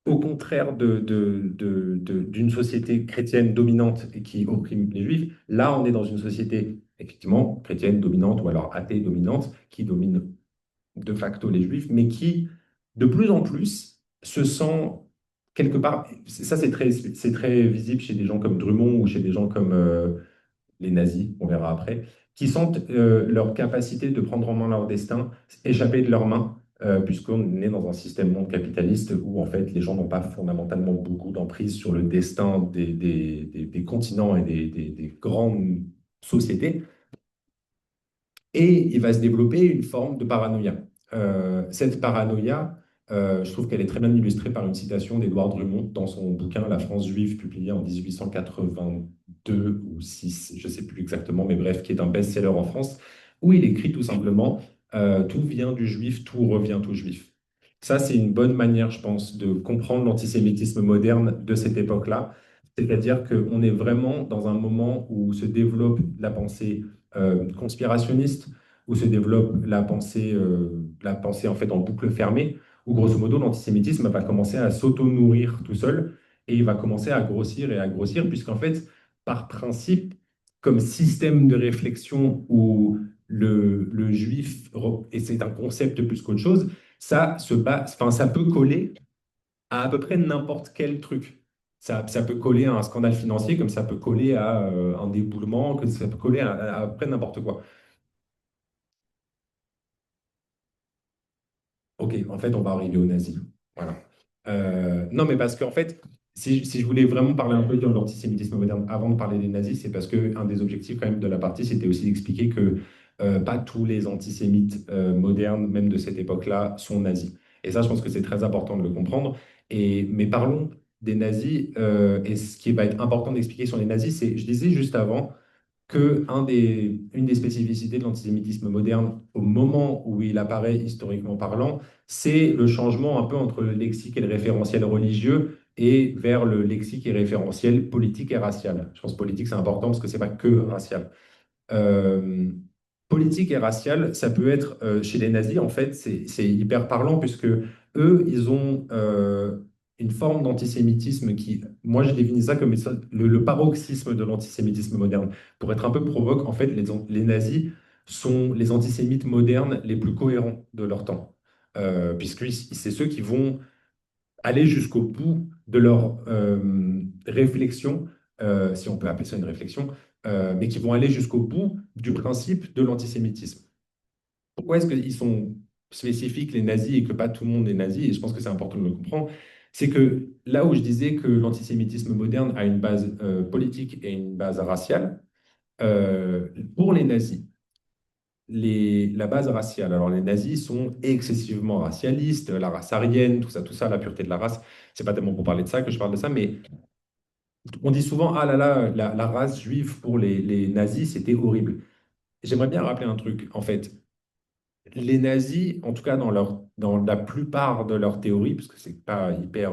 au contraire d'une société chrétienne dominante et qui opprime les juifs, là, on est dans une société effectivement chrétienne dominante ou alors athée dominante qui domine de facto les juifs, mais qui, de plus en plus, se sent quelque part, ça c'est très visible chez des gens comme Drummond ou chez des gens comme les nazis, on verra après, qui sentent leur capacité de prendre en main leur destin échapper de leurs mains, puisqu'on est dans un système monde capitaliste où en fait les gens n'ont pas fondamentalement beaucoup d'emprise sur le destin des continents et des grandes sociétés. Et il va se développer une forme de paranoïa. Cette paranoïa, je trouve qu'elle est très bien illustrée par une citation d'Édouard Drummond dans son bouquin La France juive, publié en 1882 ou 6, je ne sais plus exactement, mais bref, qui est un best-seller en France, où il écrit tout simplement Tout vient du juif, tout revient au juif. Ça, c'est une bonne manière, je pense, de comprendre l'antisémitisme moderne de cette époque-là. C'est-à-dire qu'on est vraiment dans un moment où se développe la pensée conspirationniste, où se développe la pensée en fait en boucle fermée, où grosso modo l'antisémitisme va commencer à s'auto-nourrir tout seul et il va commencer à grossir, puisqu'en fait, par principe, comme système de réflexion où le juif, et c'est un concept plus qu'autre chose, enfin, ça peut coller à peu près n'importe quel truc. Ça peut coller à un scandale financier, comme ça peut coller à un déboulement, que ça peut coller à peu près n'importe quoi. Ok, en fait, on va arriver aux nazis. Voilà. Non, mais parce qu'en fait, si je voulais vraiment parler un peu de l'antisémitisme moderne avant de parler des nazis, c'est parce que un des objectifs quand même de la partie, c'était aussi d'expliquer que pas tous les antisémites modernes, même de cette époque-là, sont nazis. Et ça, je pense que c'est très important de le comprendre. Mais parlons des nazis. Et ce qui va être important d'expliquer sur les nazis, c'est, je disais juste avant, que une des spécificités de l'antisémitisme moderne, au moment où il apparaît historiquement parlant, c'est le changement un peu entre le lexique et le référentiel religieux et vers le lexique et référentiel politique et racial. Je pense que politique, c'est important parce que c'est pas que racial. Euh, Politique et raciale, ça peut être chez les nazis, en fait, c'est hyper parlant puisque eux, ils ont une forme d'antisémitisme qui, moi, je définis ça comme le paroxysme de l'antisémitisme moderne. Pour être un peu provoque, en fait, les nazis sont les antisémites modernes les plus cohérents de leur temps. Puisque c'est ceux qui vont aller jusqu'au bout de leur réflexion, si on peut appeler ça une réflexion, mais qui vont aller jusqu'au bout du principe de l'antisémitisme. Pourquoi est-ce qu'ils sont spécifiques, les nazis, et que pas tout le monde est nazi? Et je pense que c'est important de le comprendre. C'est que là où je disais que l'antisémitisme moderne a une base politique et une base raciale, pour les nazis, la base raciale. Alors, les nazis sont excessivement racialistes, la race aryenne, tout ça, la pureté de la race. C'est pas tellement pour parler de ça que je parle de ça, mais on dit souvent, ah là là, la race juive pour les nazis, c'était horrible. J'aimerais bien rappeler un truc. En fait, les nazis, en tout cas dans la plupart de leurs théories, parce que c'est pas hyper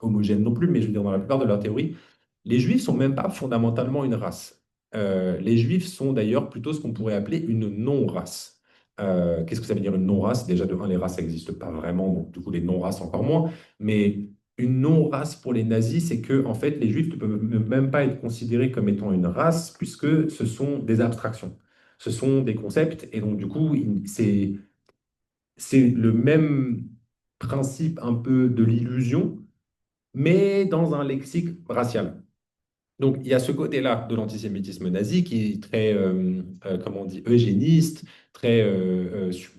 homogène non plus, mais je veux dire, dans la plupart de leurs théories, les juifs sont même pas fondamentalement une race. Les juifs sont d'ailleurs plutôt ce qu'on pourrait appeler une non-race. Qu'est-ce que ça veut dire une non-race? Déjà, de un, les races n'existent pas vraiment, donc du coup, les non-races encore moins. Mais une non-race pour les nazis, c'est que en fait, les juifs ne peuvent même pas être considérés comme étant une race, puisque ce sont des abstractions. Ce sont des concepts, et donc du coup, c'est le même principe un peu de l'illusion, mais dans un lexique racial. Donc, il y a ce côté-là de l'antisémitisme nazi qui est très, comment on dit, eugéniste, très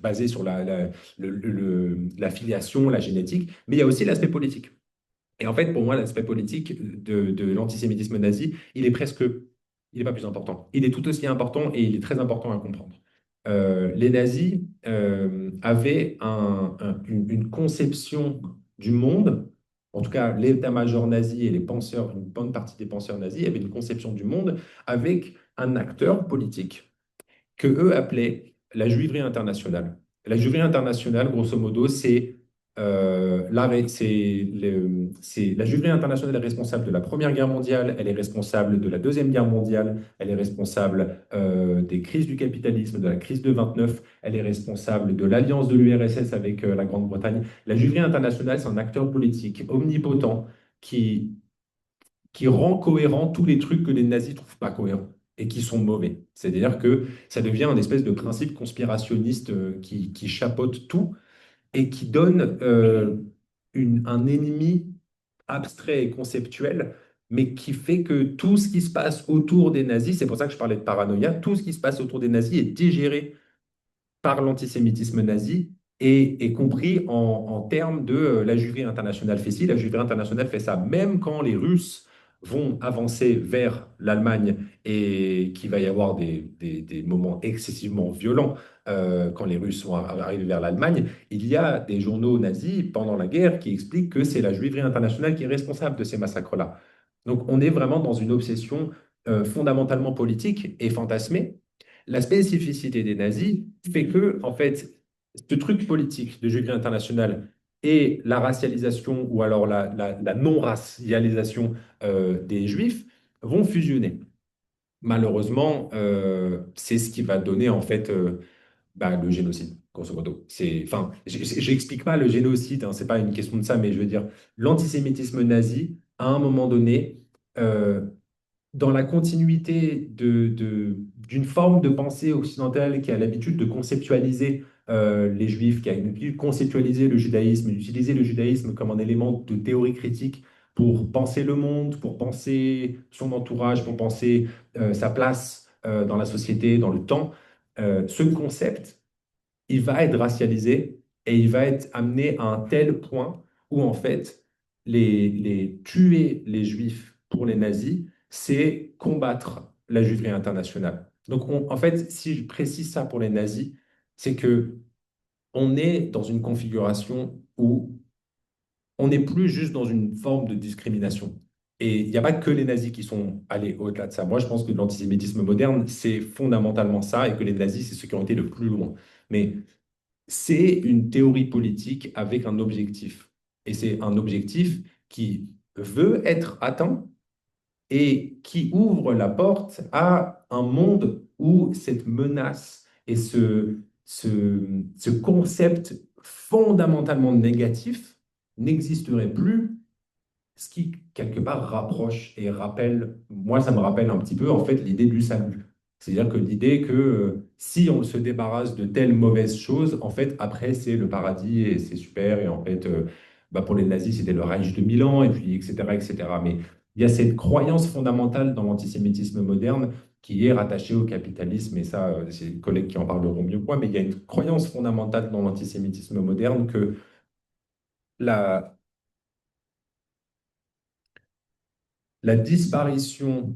basé sur la filiation, la génétique, mais il y a aussi l'aspect politique. Et en fait, pour moi, l'aspect politique de l'antisémitisme nazi, il n'est pas plus important. Il est tout aussi important et il est très important à comprendre. Les nazis avaient une conception du monde, en tout cas l'état-major nazi et les penseurs, une bonne partie des penseurs nazis avaient une conception du monde avec un acteur politique que eux appelaient la juiverie internationale. La juiverie internationale, grosso modo, la juiverie internationale est responsable de la Première Guerre mondiale, elle est responsable de la Deuxième Guerre mondiale, elle est responsable des crises du capitalisme, de la crise de 29, elle est responsable de l'alliance de l'URSS avec la Grande-Bretagne. La juiverie internationale, c'est un acteur politique omnipotent qui rend cohérent tous les trucs que les nazis ne trouvent pas cohérents et qui sont mauvais. C'est-à-dire que ça devient un espèce de principe conspirationniste qui chapeaute tout et qui donne un ennemi abstrait et conceptuel, mais qui fait que tout ce qui se passe autour des nazis, c'est pour ça que je parlais de paranoïa, tout ce qui se passe autour des nazis est digéré par l'antisémitisme nazi et compris en termes de la jury internationale fait ci, la jury internationale fait ça. Même quand les Russes vont avancer vers l'Allemagne et qu'il va y avoir des moments excessivement violents quand les Russes vont arriver vers l'Allemagne, il y a des journaux nazis pendant la guerre qui expliquent que c'est la juiverie internationale qui est responsable de ces massacres-là. Donc on est vraiment dans une obsession fondamentalement politique et fantasmée. La spécificité des nazis fait que, en fait, ce truc politique de juillet international et la racialisation ou alors la non-racialisation des juifs vont fusionner. Malheureusement, c'est ce qui va donner en fait Bah, le génocide, grosso modo. Enfin, j'explique pas le génocide, hein, c'est pas une question de ça, mais je veux dire, l'antisémitisme nazi, à un moment donné, euh, dans la continuité d'une forme de pensée occidentale qui a l'habitude de conceptualiser les juifs, qui a l'habitude de conceptualiser le judaïsme, d'utiliser le judaïsme comme un élément de théorie critique pour penser le monde, pour penser son entourage, pour penser sa place dans la société, dans le temps. Ce concept, il va être racialisé et il va être amené à un tel point où, en fait, tuer les juifs pour les nazis, c'est combattre la juiverie internationale. Donc, en fait, si je précise ça pour les nazis, c'est que on est dans une configuration où on n'est plus juste dans une forme de discrimination. Et il n'y a pas que les nazis qui sont allés au-delà de ça. Moi, je pense que l'antisémitisme moderne, c'est fondamentalement ça, et que les nazis, c'est ceux qui ont été le plus loin. Mais c'est une théorie politique avec un objectif. Et c'est un objectif qui veut être atteint et qui ouvre la porte à un monde où cette menace et ce concept fondamentalement négatif n'existerait plus, ce qui, quelque part, rapproche et rappelle, moi, ça me rappelle un petit peu, en fait, l'idée du salut. C'est-à-dire que l'idée que si on se débarrasse de telles mauvaises choses, en fait, après, c'est le paradis et c'est super. Et en fait, bah, pour les nazis, c'était le Reich de Milan, et puis, etc., etc. Mais il y a cette croyance fondamentale dans l'antisémitisme moderne qui est rattachée au capitalisme, et ça, c'est les collègues qui en parleront mieux que moi, mais il y a une croyance fondamentale dans l'antisémitisme moderne que la, la disparition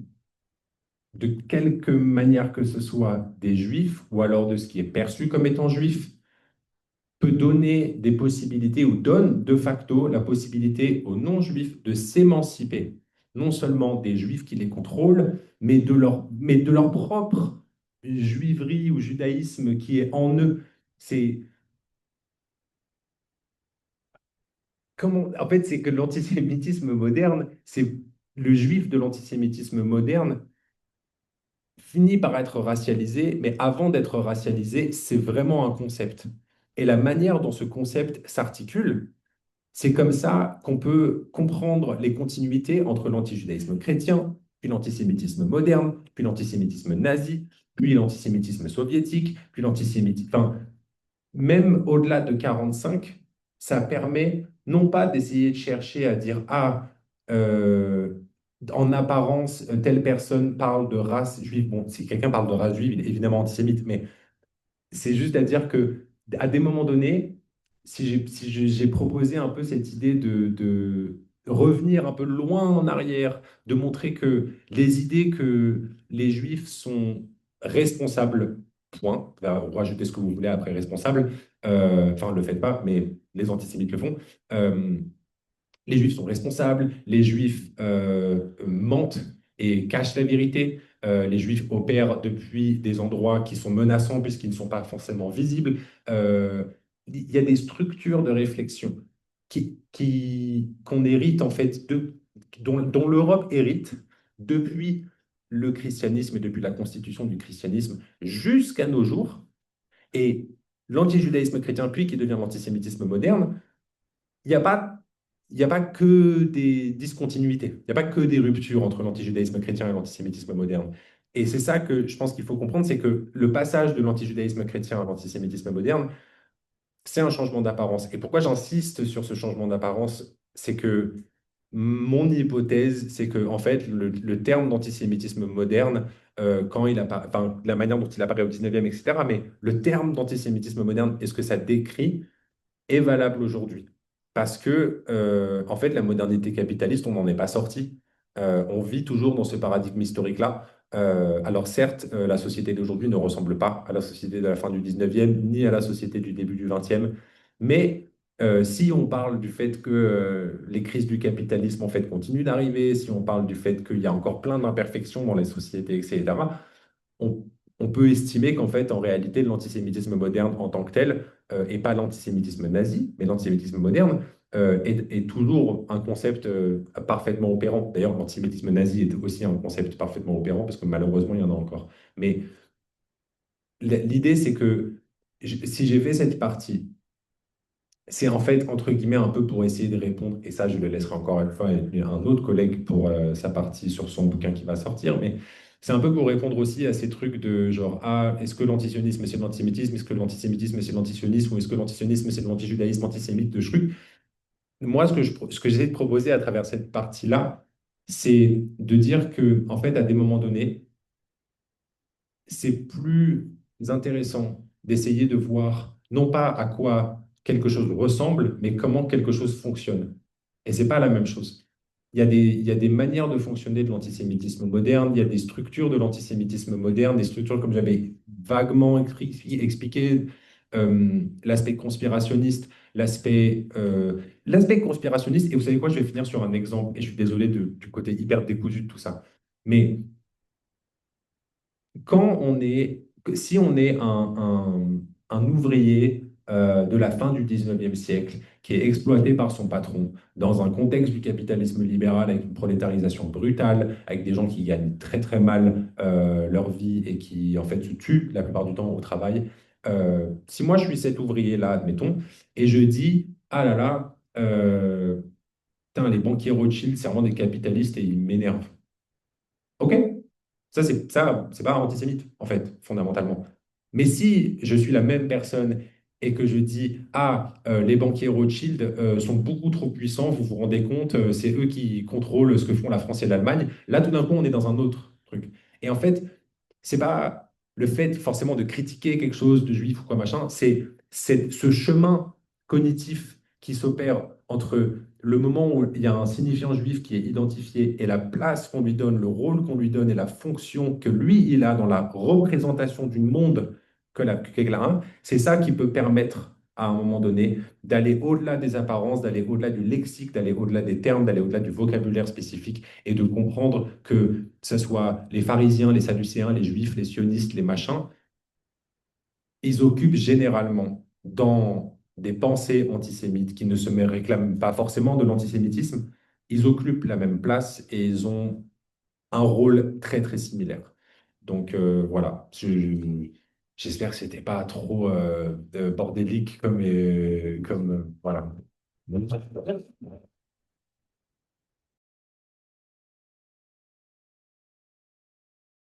de quelque manière que ce soit des juifs ou alors de ce qui est perçu comme étant juif peut donner des possibilités ou donne de facto la possibilité aux non-juifs de s'émanciper, non seulement des juifs qui les contrôlent, mais de leur propre juiverie ou judaïsme qui est en eux. C'est en fait, c'est que l'antisémitisme moderne, c'est le juif de l'antisémitisme moderne finit par être racialisé, mais avant d'être racialisé, c'est vraiment un concept. Et la manière dont ce concept s'articule, c'est comme ça qu'on peut comprendre les continuités entre l'antijudaïsme chrétien, puis l'antisémitisme moderne, puis l'antisémitisme nazi, puis l'antisémitisme soviétique, puis l'antisémitisme... Enfin, même au-delà de 45, ça permet non pas d'essayer de chercher à dire, ah, euh, en apparence, telle personne parle de race juive. Bon, si quelqu'un parle de race juive, il est évidemment antisémite, mais c'est juste à dire que à des moments donnés, si j'ai proposé un peu cette idée de revenir un peu loin en arrière, de montrer que les idées que les juifs sont responsables, point, vous rajoutez ce que vous voulez après responsable, enfin, le faites pas, mais les antisémites le font. euh, les juifs sont responsables, les juifs mentent et cachent la vérité, les juifs opèrent depuis des endroits qui sont menaçants puisqu'ils ne sont pas forcément visibles. Euh, il y a des structures de réflexion qu'on hérite en fait, dont l'Europe hérite depuis le christianisme et depuis la constitution du christianisme jusqu'à nos jours. Et l'antijudaïsme chrétien, puis qui devient l'antisémitisme moderne, il n'y a pas, il n'y a pas que des discontinuités, il n'y a pas que des ruptures entre l'antijudaïsme chrétien et l'antisémitisme moderne. Et c'est ça que je pense qu'il faut comprendre, c'est que le passage de l'antijudaïsme chrétien à l'antisémitisme moderne, c'est un changement d'apparence. Et pourquoi j'insiste sur ce changement d'apparence, c'est que mon hypothèse, c'est que en fait, le terme d'antisémitisme moderne, quand il apparaît, enfin, la manière dont il apparaît au 19e, etc., mais le terme d'antisémitisme moderne est ce que ça décrit est valable aujourd'hui. Parce que, en fait, la modernité capitaliste, on n'en est pas sorti. On vit toujours dans ce paradigme historique-là. Alors certes, la société d'aujourd'hui ne ressemble pas à la société de la fin du 19e, ni à la société du début du 20e. Mais si on parle du fait que les crises du capitalisme, en fait, continuent d'arriver, si on parle du fait qu'il y a encore plein d'imperfections dans les sociétés, etc., on, on peut estimer qu'en fait, en réalité, l'antisémitisme moderne en tant que tel, et pas l'antisémitisme nazi, mais l'antisémitisme moderne, est toujours un concept parfaitement opérant. D'ailleurs, l'antisémitisme nazi est aussi un concept parfaitement opérant, parce que malheureusement, il y en a encore. Mais l'idée, c'est que si j'ai fait cette partie, c'est en fait, entre guillemets, un peu pour essayer de répondre, et ça, je le laisserai encore une fois à un autre collègue pour sa partie sur son bouquin qui va sortir, mais c'est un peu pour répondre aussi à ces trucs de genre, ah, est-ce que l'antisionisme c'est de l'antisémitisme, est-ce que l'antisémitisme c'est de l'antisionisme, ou est-ce que l'antisionisme c'est de l'antijudaïsme antisémite de trucs. Moi, ce que j'essaie de proposer à travers cette partie-là, c'est de dire que, en fait, à des moments donnés, c'est plus intéressant d'essayer de voir non pas à quoi quelque chose ressemble, mais comment quelque chose fonctionne. Et c'est pas la même chose. Il y a des manières de fonctionner de l'antisémitisme moderne, il y a des structures de l'antisémitisme moderne, des structures comme j'avais vaguement expliqué, l'aspect conspirationniste, l'aspect conspirationniste. Et vous savez quoi, je vais finir sur un exemple, et je suis désolé du côté hyper décousu de tout ça. Mais si on est un ouvrier de la fin du 19e siècle qui est exploité par son patron dans un contexte du capitalisme libéral avec une prolétarisation brutale, avec des gens qui gagnent très très mal leur vie et qui en fait se tuent la plupart du temps au travail, si moi je suis cet ouvrier-là, admettons, et je dis, ah là là, putain, les banquiers Rothschild, c'est vraiment des capitalistes et ils m'énervent. Ok, ça, c'est pas antisémite, en fait, fondamentalement. Mais si je suis la même personne et que je dis, ah, les banquiers Rothschild sont beaucoup trop puissants, vous vous rendez compte, c'est eux qui contrôlent ce que font la France et l'Allemagne, là, tout d'un coup, on est dans un autre truc. Et en fait, c'est pas le fait forcément de critiquer quelque chose de juif ou quoi machin, c'est ce chemin cognitif qui s'opère entre le moment où il y a un signifiant juif qui est identifié et la place qu'on lui donne, le rôle qu'on lui donne et la fonction que lui, il a dans la représentation du monde qu'est la 1, c'est ça qui peut permettre à un moment donné d'aller au-delà des apparences, d'aller au-delà du lexique, d'aller au-delà des termes, d'aller au-delà du vocabulaire spécifique et de comprendre que ce soit les pharisiens, les sadducéens, les juifs, les sionistes, les machins, ils occupent généralement dans des pensées antisémites qui ne se réclament pas forcément de l'antisémitisme, ils occupent la même place et ils ont un rôle très très similaire. Donc voilà, j'espère que c'était pas trop bordélique comme voilà.